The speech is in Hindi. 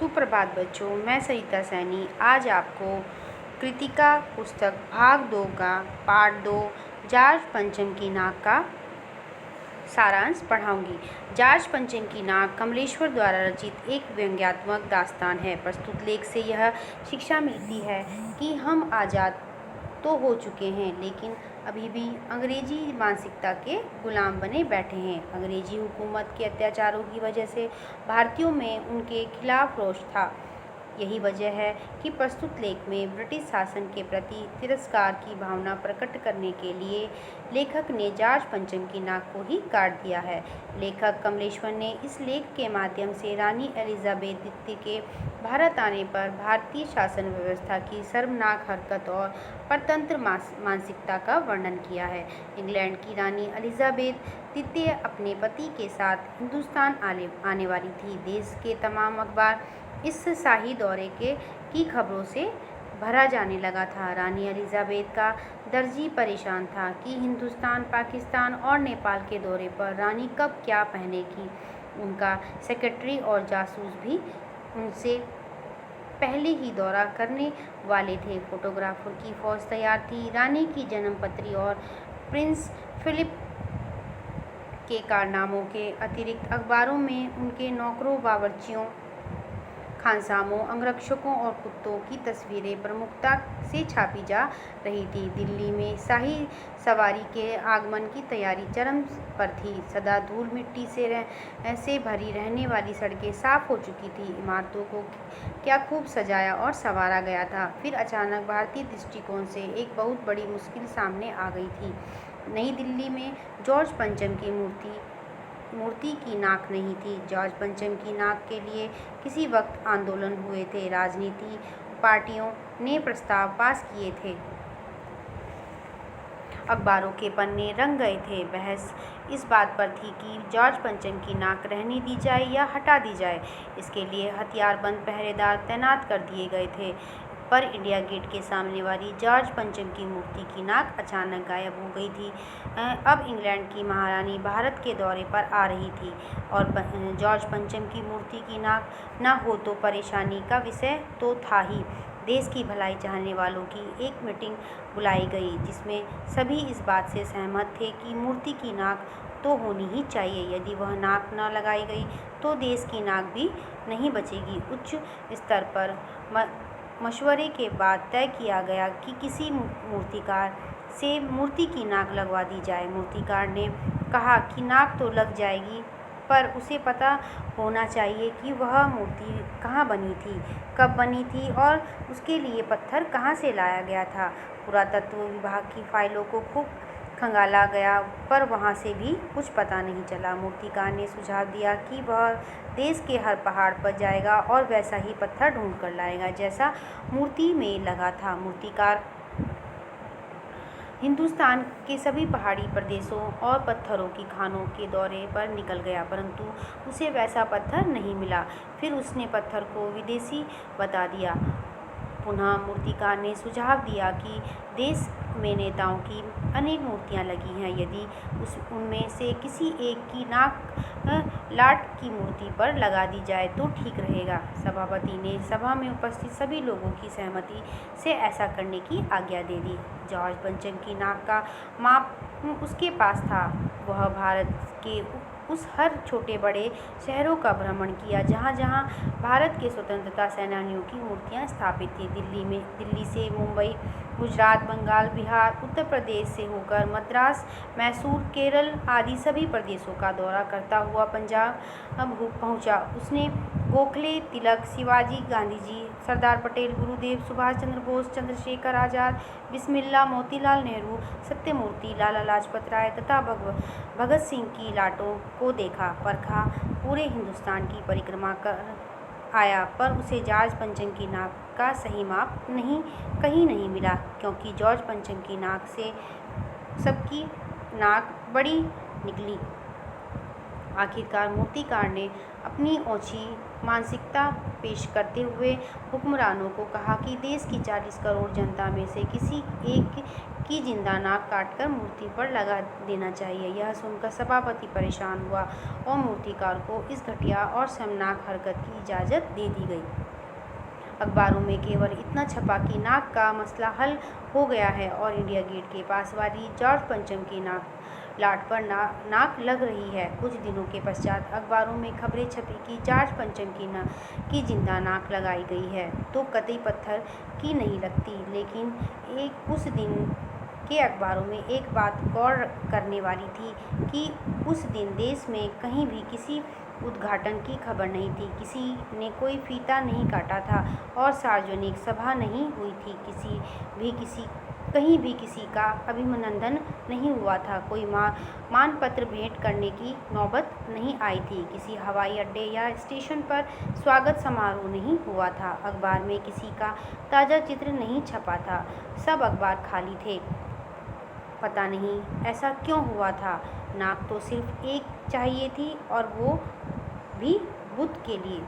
सुप्रभात बच्चों, मैं सरिता सैनी आज आपको कृतिका पुस्तक भाग 2 का पाठ 2 जॉर्ज पंचम की नाक का सारांश पढ़ाऊंगी। जॉर्ज पंचम की नाक कमलेश्वर द्वारा रचित एक व्यंग्यात्मक दास्तान है। प्रस्तुत लेख से यह शिक्षा मिलती है कि हम आज़ाद तो हो चुके हैं, लेकिन अभी भी अंग्रेजी मानसिकता के गुलाम बने बैठे हैं। अंग्रेजी हुकूमत के अत्याचारों की वजह से भारतीयों में उनके खिलाफ रोष था। यही वजह है कि प्रस्तुत लेख में ब्रिटिश शासन के प्रति तिरस्कार की भावना प्रकट करने के लिए लेखक ने जॉर्ज पंचम की नाक को ही काट दिया है। लेखक कमलेश्वर ने इस लेख के माध्यम से रानी एलिजाबेथ द्वितीय के भारत आने पर भारतीय शासन व्यवस्था की शर्मनाक हरकत और परतंत्र मानसिकता का वर्णन किया है। इंग्लैंड की रानी एलिजाबेथ द्वितीय अपने पति के साथ हिंदुस्तान आने वाली थी। देश के तमाम अखबार इस शाही दौरे की खबरों से भरा जाने लगा था। रानी एलिजाबेथ का दर्जी परेशान था कि हिंदुस्तान, पाकिस्तान और नेपाल के दौरे पर रानी कब क्या पहनेगी। उनका सेक्रेटरी और जासूस भी उनसे पहले ही दौरा करने वाले थे। फोटोग्राफर की फौज तैयार थी। रानी की जन्मपत्री और प्रिंस फिलिप के कारनामों के अतिरिक्त अखबारों में उनके नौकरों, बावर्चियों, खानसामों, अंगरक्षकों और कुत्तों की तस्वीरें प्रमुखता से छापी जा रही थी। दिल्ली में शाही सवारी के आगमन की तैयारी चरम पर थी। सदा धूल मिट्टी से भरी रहने वाली सड़कें साफ हो चुकी थी। इमारतों को क्या खूब सजाया और संवारा गया था। फिर अचानक भारतीय दृष्टिकोण से एक बहुत बड़ी मुश्किल सामने आ गई थी। नई दिल्ली में जॉर्ज पंचम की मूर्ति की नाक नहीं थी। जॉर्ज पंचम की नाक के लिए किसी वक्त आंदोलन हुए थे। राजनीति पार्टियों ने प्रस्ताव पास किए थे। अखबारों के पन्ने रंग गए थे। बहस इस बात पर थी कि जॉर्ज पंचम की नाक रहने दी जाए या हटा दी जाए। इसके लिए हथियारबंद पहरेदार तैनात कर दिए गए थे। पर इंडिया गेट के सामने वाली जॉर्ज पंचम की मूर्ति की नाक अचानक गायब हो गई थी। अब इंग्लैंड की महारानी भारत के दौरे पर आ रही थी और जॉर्ज पंचम की मूर्ति की नाक न हो तो परेशानी का विषय तो था ही। देश की भलाई चाहने वालों की एक मीटिंग बुलाई गई, जिसमें सभी इस बात से सहमत थे कि मूर्ति की नाक तो होनी ही चाहिए। यदि वह नाक न लगाई गई तो देश की नाक भी नहीं बचेगी। उच्च स्तर पर मशवरे के बाद तय किया गया कि किसी मूर्तिकार से मूर्ति की नाक लगवा दी जाए। मूर्तिकार ने कहा कि नाक तो लग जाएगी, पर उसे पता होना चाहिए कि वह मूर्ति कहाँ बनी थी, कब बनी थी और उसके लिए पत्थर कहाँ से लाया गया था। पुरातत्व विभाग की फाइलों को खूब खंगाला गया, पर वहाँ से भी कुछ पता नहीं चला। मूर्तिकार ने सुझाव दिया कि वह देश के हर पहाड़ पर जाएगा और वैसा ही पत्थर ढूंढ कर लाएगा जैसा मूर्ति में लगा था। मूर्तिकार हिंदुस्तान के सभी पहाड़ी प्रदेशों और पत्थरों की खानों के दौरे पर निकल गया, परंतु उसे वैसा पत्थर नहीं मिला। फिर उसने पत्थर को विदेशी बता दिया। पुनः मूर्तिकार ने सुझाव दिया कि देश में नेताओं की अनेक मूर्तियां लगी हैं। यदि उनमें से किसी एक की नाक लाट की मूर्ति पर लगा दी जाए तो ठीक रहेगा। सभापति ने सभा में उपस्थित सभी लोगों की सहमति से ऐसा करने की आज्ञा दे दी। जॉर्ज पंचम की नाक का माप उसके पास था। वह भारत के उस हर छोटे बड़े शहरों का भ्रमण किया जहाँ जहाँ भारत के स्वतंत्रता सेनानियों की मूर्तियाँ स्थापित थी। दिल्ली से मुंबई, गुजरात, बंगाल, बिहार, उत्तर प्रदेश से होकर मद्रास, मैसूर, केरल आदि सभी प्रदेशों का दौरा करता हुआ पंजाब पहुँचा। उसने गोखले, तिलक, शिवाजी, गांधीजी, सरदार पटेल, गुरुदेव, सुभाष चंद्र बोस, चंद्रशेखर आज़ाद, बिस्मिल्ला, मोतीलाल नेहरू, सत्यमूर्ति, लाला लाजपत राय तथा भगत सिंह की लाटों को देखा, परखा। पूरे हिंदुस्तान की परिक्रमा कर आया, पर उसे जॉर्ज पंचम की नाक का सही माप कहीं नहीं मिला, क्योंकि जॉर्ज पंचम की नाक से सबकी नाक बड़ी निकली। आखिरकार मूर्तिकार ने अपनी ओछी मानसिकता पेश करते हुए हुक्मरानों को कहा कि देश की 40 करोड़ जनता में से किसी एक कि जिंदा नाक काटकर मूर्ति पर लगा देना चाहिए। यह सुनकर सभापति परेशान हुआ और मूर्तिकार को इस घटिया और शर्मनाक हरकत की इजाज़त दे दी गई। अखबारों में केवल इतना छपा कि नाक का मसला हल हो गया है और इंडिया गेट के पास वाली जॉर्ज पंचम की लाट पर नाक लग रही है। कुछ दिनों के पश्चात अखबारों में खबरें छपी कि जॉर्ज पंचम की जिंदा नाक लगाई गई है, तो कतई पत्थर की नहीं लगती। लेकिन उस दिन के अखबारों में एक बात गौर करने वाली थी कि उस दिन देश में कहीं भी किसी उद्घाटन की खबर नहीं थी, किसी ने कोई फीता नहीं काटा था और सार्वजनिक सभा नहीं हुई थी, कहीं भी किसी का अभिनंदन नहीं हुआ था, कोई मानपत्र भेंट करने की नौबत नहीं आई थी, किसी हवाई अड्डे या स्टेशन पर स्वागत समारोह नहीं हुआ था, अखबार में किसी का ताज़ा चित्र नहीं छपा था, सब अखबार खाली थे। पता नहीं ऐसा क्यों हुआ था। नाक तो सिर्फ एक चाहिए थी और वो भी बुध के लिए।